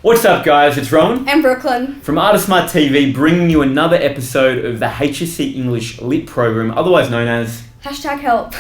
What's up guys, it's Rowan and Brooklyn from Smart TV, bringing you another episode of the HSC English Lit Program, otherwise known as #help.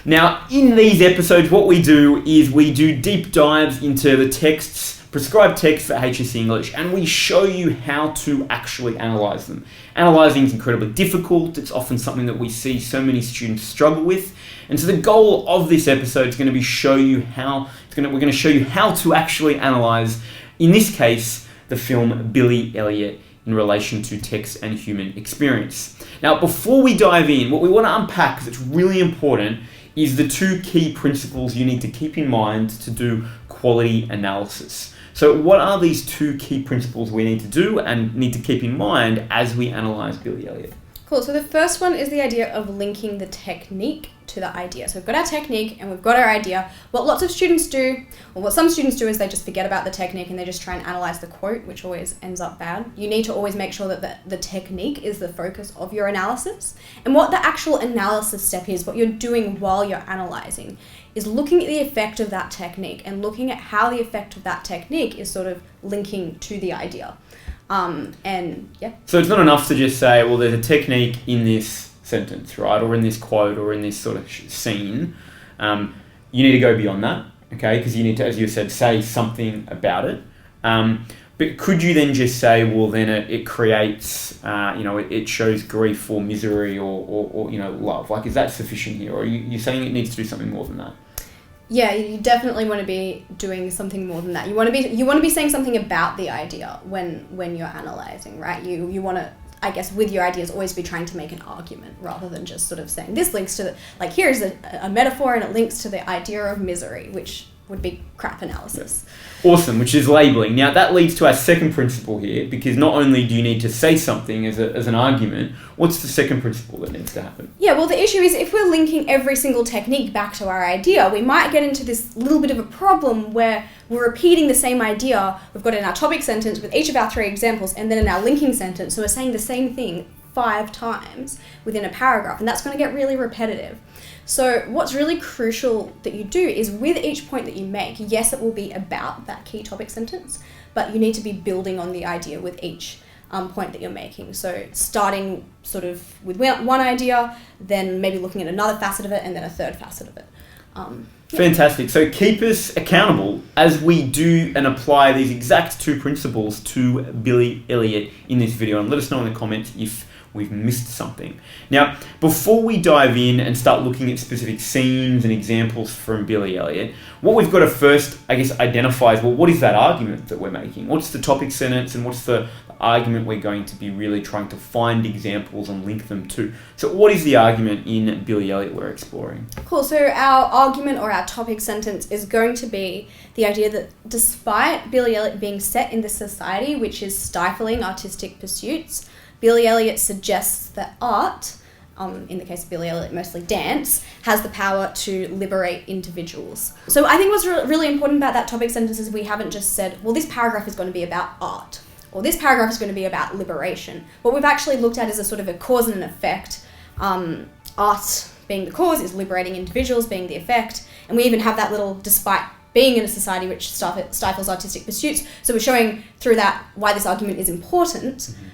Now, in these episodes, what we do is we do deep dives into the texts, prescribed texts for HSC English, and we show you how to actually analyse them. Analysing is incredibly difficult. It's often something that we see so many students struggle with. And so the goal of this episode is going to be we're going to show you how to actually analyse, in this case, the film Billy Elliot in relation to text and human experience. Now, before we dive in, what we want to unpack, because it's really important, is the two key principles you need to keep in mind to do quality analysis. So what are these two key principles we need to do and need to keep in mind as we analyse Billy Elliot? Cool, so the first one is the idea of linking the technique to the idea. So we've got our technique and we've got our idea. What lots of students do, or what some students do, is they just forget about the technique and they just try and analyse the quote, which always ends up bad. You need to always make sure that the technique is the focus of your analysis. And what the actual analysis step is, what you're doing while you're analysing, is looking at the effect of that technique and looking at how the effect of that technique is sort of linking to the idea. So it's not enough to just say, well, there's a technique in this sentence, right? Or in this quote or in this sort of scene. You need to go beyond that, okay? Because you need to, as you said, say something about it. But could you then just say, well, then it creates, it shows grief or misery or love? Like, is that sufficient here? Or are you saying it needs to do something more than that? Yeah, you definitely want to be doing something more than that. You want to be saying something about the idea when you're analysing, right? You want to, I guess, with your ideas, always be trying to make an argument rather than just sort of saying this links to here's a metaphor and it links to the idea of misery, which would be crap analysis. Awesome, which is labelling. Now that leads to our second principle here, because not only do you need to say something as an argument, what's the second principle that needs to happen? Yeah, well, the issue is if we're linking every single technique back to our idea, we might get into this little bit of a problem where we're repeating the same idea. We've got it in our topic sentence with each of our three examples, and then in our linking sentence, so we're saying the same thing 5 times within a paragraph, and that's going to get really repetitive. So what's really crucial that you do is with each point that you make, yes, it will be about that key topic sentence, but you need to be building on the idea with each point that you're making. So starting sort of with one idea, then maybe looking at another facet of it, and then a third facet of it. Fantastic. So keep us accountable as we do and apply these exact two principles to Billy Elliot in this video, and let us know in the comments if we've missed something. Now, before we dive in and start looking at specific scenes and examples from Billy Elliot, what we've got to first, I guess, identify is, well, what is that argument that we're making? What's the topic sentence and what's the argument we're going to be really trying to find examples and link them to? So what is the argument in Billy Elliot we're exploring? Cool. So our argument or our topic sentence is going to be the idea that despite Billy Elliot being set in this society which is stifling artistic pursuits, Billy Elliot suggests that art, in the case of Billy Elliot, mostly dance, has the power to liberate individuals. So I think what's really important about that topic sentence is we haven't just said, well, this paragraph is going to be about art, or this paragraph is going to be about liberation. What we've actually looked at is a sort of a cause and an effect. Art being the cause is liberating individuals being the effect. And we even have that little, despite being in a society which stifles artistic pursuits. So we're showing through that why this argument is important. Mm-hmm.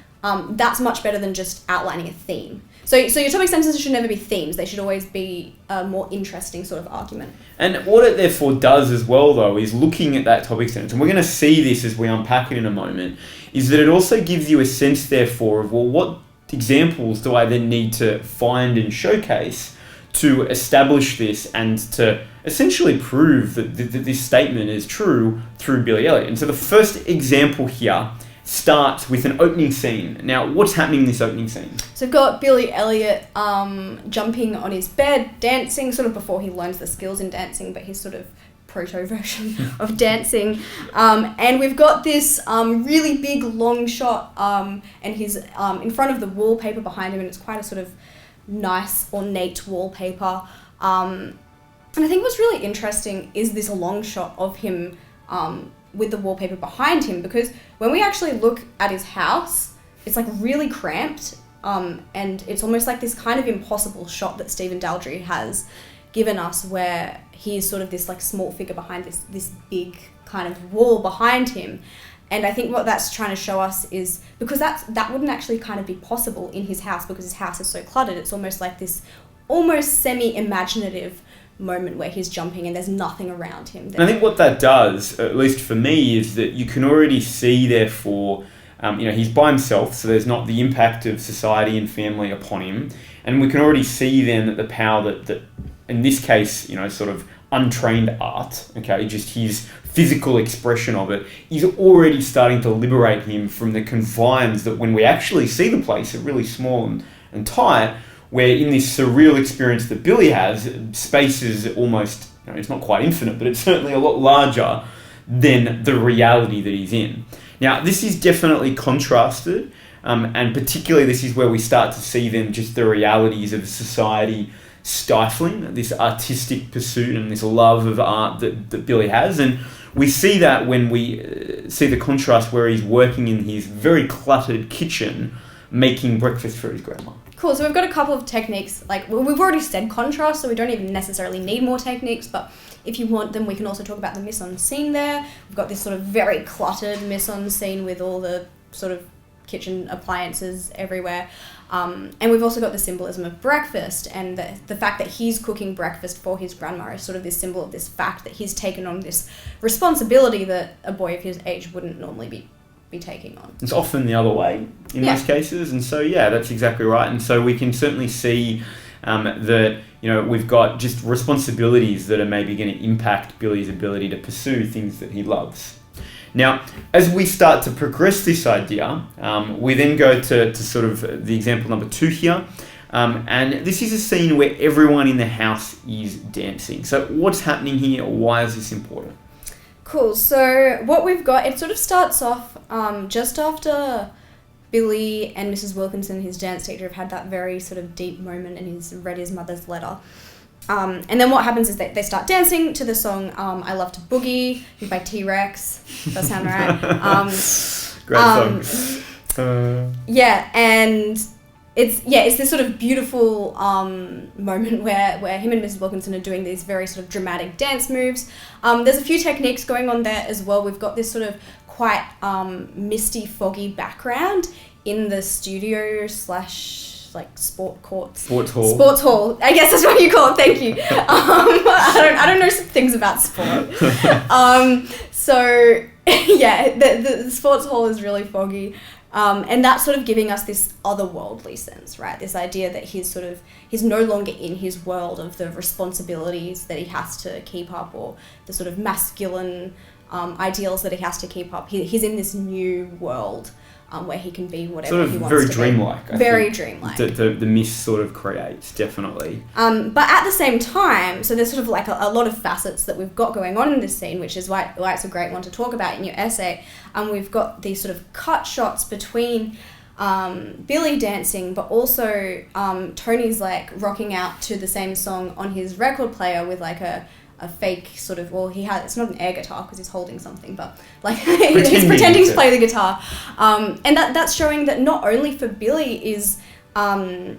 That's much better than just outlining a theme. So your topic sentences should never be themes. They should always be a more interesting sort of argument. And what it therefore does as well, though, is looking at that topic sentence, and we're going to see this as we unpack it in a moment, is that it also gives you a sense, therefore, of, well, what examples do I then need to find and showcase to establish this and to essentially prove that this statement is true through Billy Elliot. And so the first example here starts with an opening scene. Now, what's happening in this opening scene? So we've got Billy Elliot jumping on his bed, dancing, sort of before he learns the skills in dancing, but he's sort of proto-version of dancing. And we've got this really big long shot and he's in front of the wallpaper behind him, and it's quite a sort of nice, ornate wallpaper. And I think what's really interesting is this long shot of him with the wallpaper behind him, because when we actually look at his house, it's like really cramped, and it's almost like this kind of impossible shot that Stephen Daldry has given us, where he is sort of this like small figure behind this big kind of wall behind him. And I think what that's trying to show us is, because that wouldn't actually kind of be possible in his house because his house is so cluttered, it's almost like this almost semi-imaginative moment where he's jumping and there's nothing around him. I think what that does, at least for me, is that you can already see, therefore, he's by himself, so there's not the impact of society and family upon him. And we can already see then that the power that in this case, sort of untrained art, okay, just his physical expression of it, is already starting to liberate him from the confines that when we actually see the place are really small and tight, where in this surreal experience that Billy has, space is almost, it's not quite infinite, but it's certainly a lot larger than the reality that he's in. Now, this is definitely contrasted, and particularly this is where we start to see then just the realities of society stifling this artistic pursuit and this love of art that Billy has. And we see that when we see the contrast where he's working in his very cluttered kitchen, making breakfast for his grandma. Cool, so we've got a couple of techniques, we've already said contrast, so we don't even necessarily need more techniques, but if you want them, we can also talk about the mise-en-scene there. We've got this sort of very cluttered mise-en-scene with all the sort of kitchen appliances everywhere. And we've also got the symbolism of breakfast, and the fact that he's cooking breakfast for his grandma is sort of this symbol of this fact that he's taken on this responsibility that a boy of his age wouldn't normally be taking on. It's often the other way in most cases, and so that's exactly right. And so we can certainly see that we've got just responsibilities that are maybe going to impact Billy's ability to pursue things that he loves. Now, as we start to progress this idea, we then go to sort of the example number 2 here. And this is a scene where everyone in the house is dancing. So what's happening here? Why is this important? Cool. So what we've got, it sort of starts off just after Billy and Mrs. Wilkinson, his dance teacher, have had that very sort of deep moment and he's read his mother's letter. And then what happens is they start dancing to the song I Love to Boogie by T-Rex. Does that sound right? Great song. And it's this sort of beautiful moment where him and Mrs. Wilkinson are doing these very sort of dramatic dance moves. There's a few techniques going on there as well. We've got this sort of quite misty, foggy background in the studio / sport courts. Sports hall. Sports hall. I guess that's what you call it. Thank you. I don't know some things about sport. The sports hall is really foggy. And that's sort of giving us this otherworldly sense, right? This idea that he's no longer in his world of the responsibilities that he has to keep up, or the sort of masculine ideals that he has to keep up. He's in this new world where he can be whatever he wants to be. Very dreamlike. Very dreamlike. The mist sort of creates, definitely. But at the same time, so there's sort of like a lot of facets that we've got going on in this scene, which is why it's a great one to talk about in your essay. We've got these sort of cut shots between Billy dancing, but also Tony's rocking out to the same song on his record player with a fake sort of, it's not an air guitar because he's holding something, but he's pretending to play the guitar. And that's showing that not only for Billy is art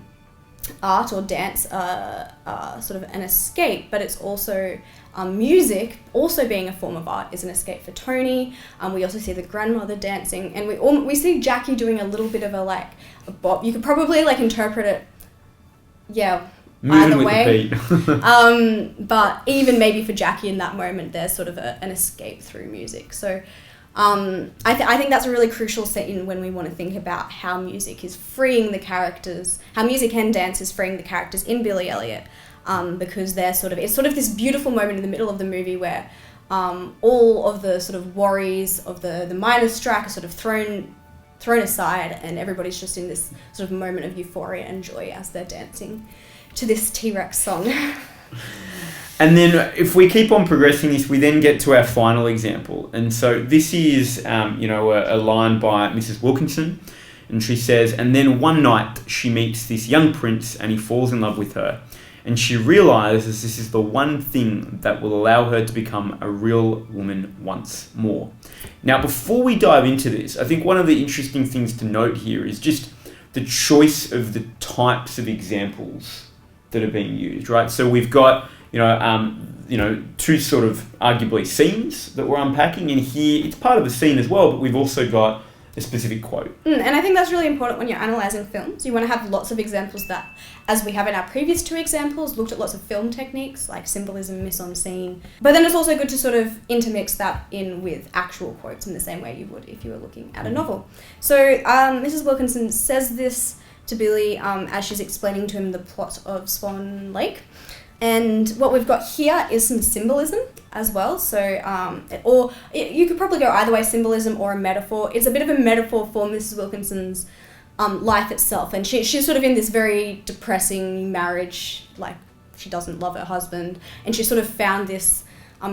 or dance sort of an escape, but it's also music also being a form of art is an escape for Tony. We also see the grandmother dancing, and we see Jackie doing a little bit of a bop. You could probably interpret it, moving either with way. the beat. But even maybe for Jackie in that moment, there's sort of an escape through music. So I think that's a really crucial scene when we want to think about how music is freeing the characters, how music and dance is freeing the characters in Billy Elliot, because it's sort of this beautiful moment in the middle of the movie where all of the sort of worries of the minor strike are sort of thrown aside, and everybody's just in this sort of moment of euphoria and joy as they're dancing to this T-Rex song. And then if we keep on progressing this, we then get to our final example. And so this is, a line by Mrs. Wilkinson. And she says, "And then one night she meets this young prince and he falls in love with her. And she realizes this is the one thing that will allow her to become a real woman once more." Now, before we dive into this, I think one of the interesting things to note here is just the choice of the types of examples that are being used, right? So we've got, two sort of arguably scenes that we're unpacking. And here, it's part of the scene as well, but we've also got a specific quote. And I think that's really important when you're analysing films. You want to have lots of examples that, as we have in our previous 2 examples, looked at lots of film techniques like symbolism, mise-en-scene. But then it's also good to sort of intermix that in with actual quotes in the same way you would if you were looking at a novel. So Mrs. Wilkinson says this to Billy as she's explaining to him the plot of Swan Lake. And what we've got here is some symbolism as well. So, you could probably go either way, symbolism or a metaphor. It's a bit of a metaphor for Mrs. Wilkinson's life itself. And she's sort of in this very depressing marriage, like she doesn't love her husband. And she sort of found this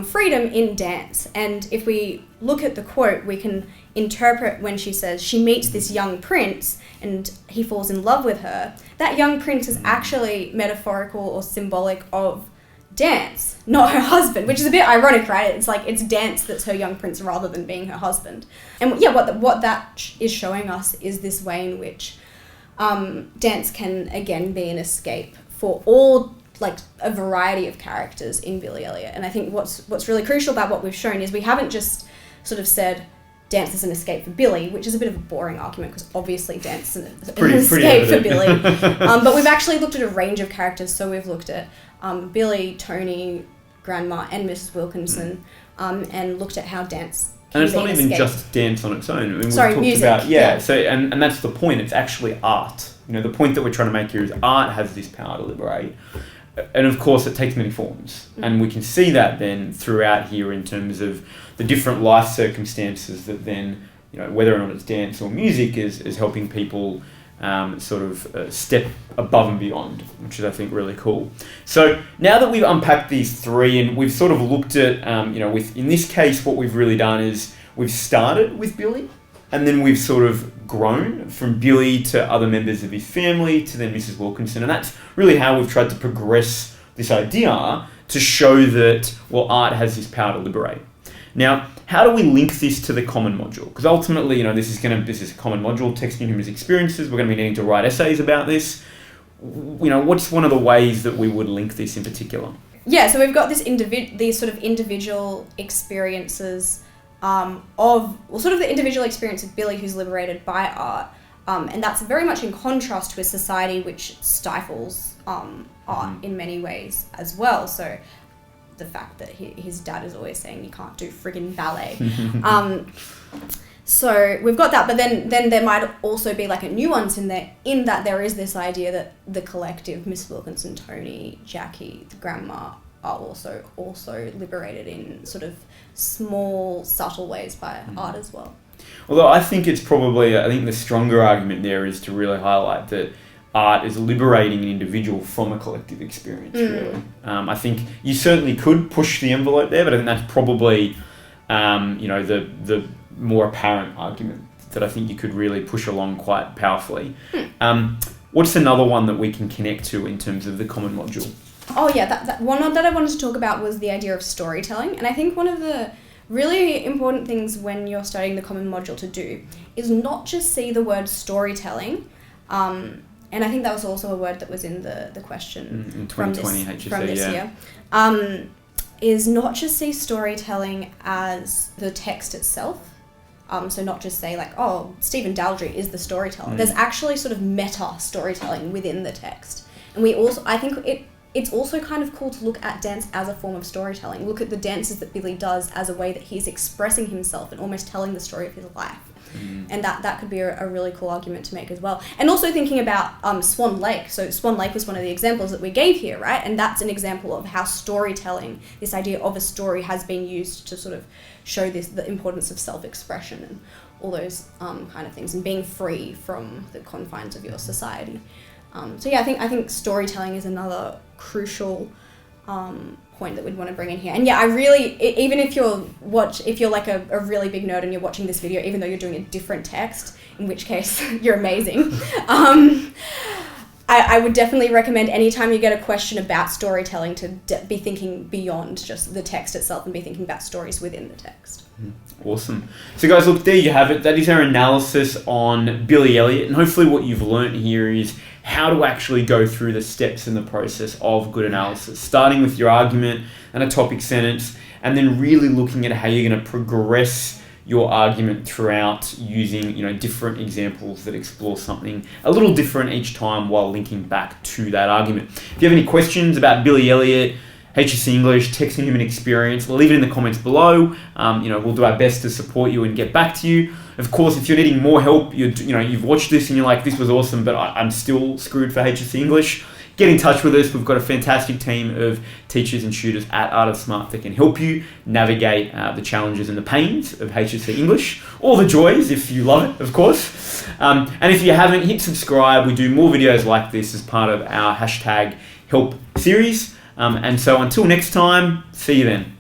freedom in dance. And if we look at the quote, we can interpret when she says she meets this young prince and he falls in love with her. That young prince is actually metaphorical or symbolic of dance, not her husband, which is a bit ironic, right? It's like it's dance that's her young prince rather than being her husband. And yeah, what that is showing us is this way in which dance can again be an escape for all, like, a variety of characters in Billy Elliot. And I think what's really crucial about what we've shown is we haven't just sort of said dance is an escape for Billy, which is a bit of a boring argument because obviously dance is an escape for Billy. But we've actually looked at a range of characters. So we've looked at Billy, Tony, Grandma, and Mrs. Wilkinson, and looked at how dance can and it's be not an even escape. just dance on its own. I mean, we've Sorry, talked music. about, yeah. So and that's the point. It's actually art. The point that we're trying to make here is art has this power to liberate. And of course, it takes many forms. And we can see that then throughout here in terms of the different life circumstances that then, whether or not it's dance or music, is helping people step above and beyond, which is, I think, really cool. So now that we've unpacked these 3 and we've sort of looked at, in this case, what we've really done is we've started with Billy and then we've sort of grown from Billy to other members of his family to then Mrs. Wilkinson. And that's really how we've tried to progress this idea to show that, well, art has this power to liberate. Now, how do we link this to the common module? Because ultimately, this is a common module, text and human experiences. We're going to be needing to write essays about this. What's one of the ways that we would link this in particular? Yeah, so we've got these sort of individual experiences the individual experience of Billy who's liberated by art. And that's very much in contrast to a society which stifles art in many ways as well. So the fact that his dad is always saying you can't do friggin' ballet. So we've got that, but then there might also be like a nuance in that there is this idea that the collective, Miss Wilkinson, Tony, Jackie, the grandma, are also liberated in sort of small, subtle ways by art as well. Although I think the stronger argument there is to really highlight that art is liberating an individual from a collective experience, really. I think you certainly could push the envelope there, but I think that's probably, the more apparent argument that I think you could really push along quite powerfully. What's another one that we can connect to in terms of the common module? Oh yeah, that one that I wanted to talk about was the idea of storytelling. And I think one of the really important things when you're studying the common module to do is not just see the word storytelling, and I think that was also a word that was in the question in 2020 HSC, from this year, is not just see storytelling as the text itself. So not just say like, oh, Stephen Daldry is the storyteller. There's actually sort of meta storytelling within the text. And I think it's also kind of cool to look at dance as a form of storytelling. Look at the dances that Billy does as a way that he's expressing himself and almost telling the story of his life. And that could be a really cool argument to make as well. And also thinking about Swan Lake. So Swan Lake was one of the examples that we gave here, right? And that's an example of how storytelling, this idea of a story, has been used to sort of show the importance of self-expression and all those kind of things, and being free from the confines of your society. So yeah, I think storytelling is another crucial point that we'd want to bring in here. And yeah, I really, even if you're like a really big nerd and you're watching this video, even though you're doing a different text, in which case you're amazing, I would definitely recommend anytime you get a question about storytelling to be thinking beyond just the text itself and be thinking about stories within the text. Awesome. So guys, look, there you have it. That is our analysis on Billy Elliot, and hopefully what you've learnt here is how to actually go through the steps in the process of good analysis, starting with your argument and a topic sentence, and then really looking at how you're going to progress your argument throughout using, different examples that explore something a little different each time while linking back to that argument. If you have any questions about Billy Elliot, HSC English, texting human experience, leave it in the comments below. We'll do our best to support you and get back to you. Of course, if you're needing more help, you've watched this and you're like, this was awesome, but I'm still screwed for HSC English, get in touch with us. We've got a fantastic team of teachers and tutors at Art of Smart that can help you navigate the challenges and the pains of HSC English, or the joys if you love it, of course. And if you haven't, hit subscribe. We do more videos like this as part of our #help series. And so until next time, see you then.